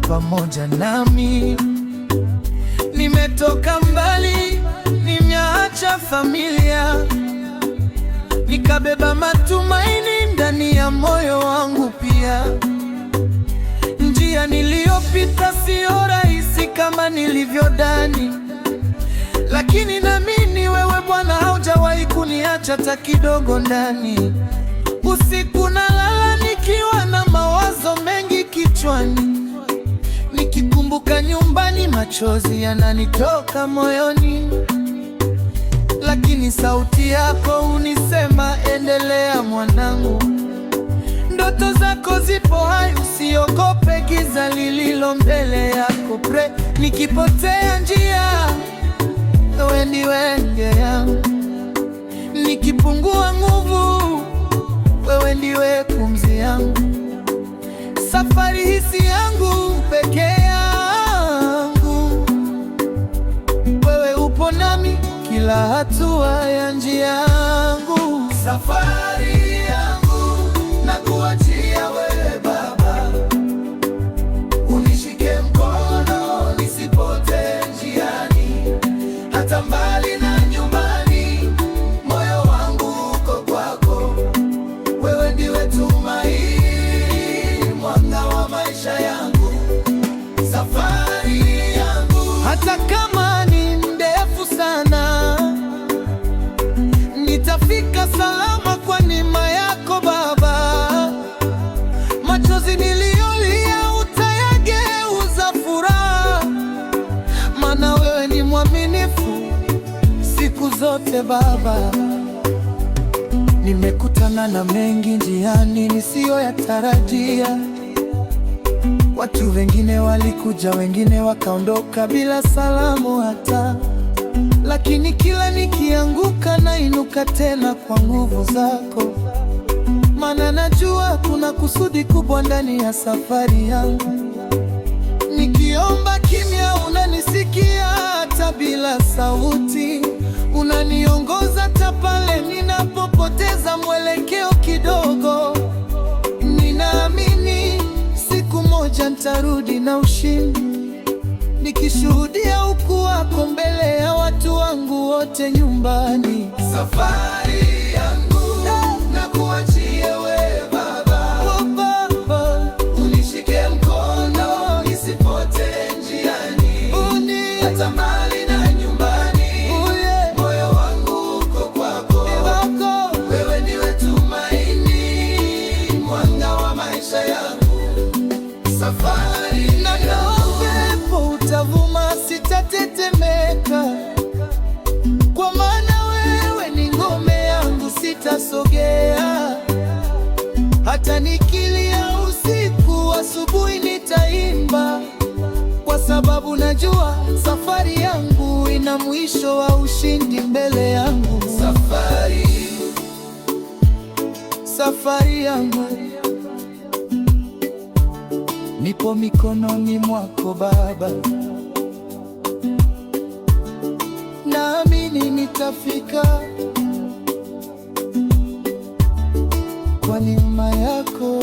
pamoja nami. Nimetoka mbali, nimeacha familia, nikabeba matumaini ndani ya moyo wangu pia. Njia niliyopita sio rahisi kama nilivyodhani, lakini naamini wewe Bwana haujawahi kuniacha hata kidogo ndani. Usiku nalala nikiwa na mawazo mengi kichwani, nikikumbuka nyumbani machozi yananitoka moyoni, lakini sauti yako hunisema, endelea mwanangu, ndoto zako zipo hai, usiogope giza lililo mbele yako. Nikipotea njia, wewe ndiwe ngao yangu, nikipungua nguvu, wewe ndiwe pumzi yangu. Safari hii si yangu peke yangu, wewe upo nami kila hatua ya njia yangu. Safari yangu nakuachia wewe Baba, unishike mkono nisipotee njiani, hata mbali na nyumbani, moyo wangu uko kwako. Wewe ndiwe tumaini, mwanga wa maisha yangu. Safari yangu hata kama ni ndefu sana, nitafika salama kwa neema yako Baba. Machozi niliyolia utayageuza furaha, maana wewe ni mwaminifu siku zote Baba. Nimekutana na mengi njiani nisiyoyatarajia. Watu wengine walikuja, wengine wakaondoka bila salamu hata, lakini kila nikianguka nainuka tena kwa nguvu zako, maana najua kuna kusudi kubwa ndani ya safari yangu. Nikiomba kimya unanisikia, hata bila sauti unaniongoza, hata pale ninapopoteza mwelekeo kidogo. Ninaamini siku moja nitarudi na ushindi, nikishuhudia ukuu wako mbele ya watu wangu wote nyumbani. Safari yangu nakuachia wewe Baba, oh Baba, unishike mkono nisipotee njiani, hata mbali na nyumbani, moyo wangu uko kwako. Wewe ndiwe tumaini, mwanga wa maisha yangu. Safari na upepo utavuma, sitatetemeka, kwa maana wewe ni ngome yangu, sitasogea. Hata nikilia usiku, asubuhi nitaimba, kwa sababu najua safari yangu ina mwisho wa ushindi mbele yangu. Safari yangu nipo mikononi mwako Baba, naamini nitafika kwa neema yako.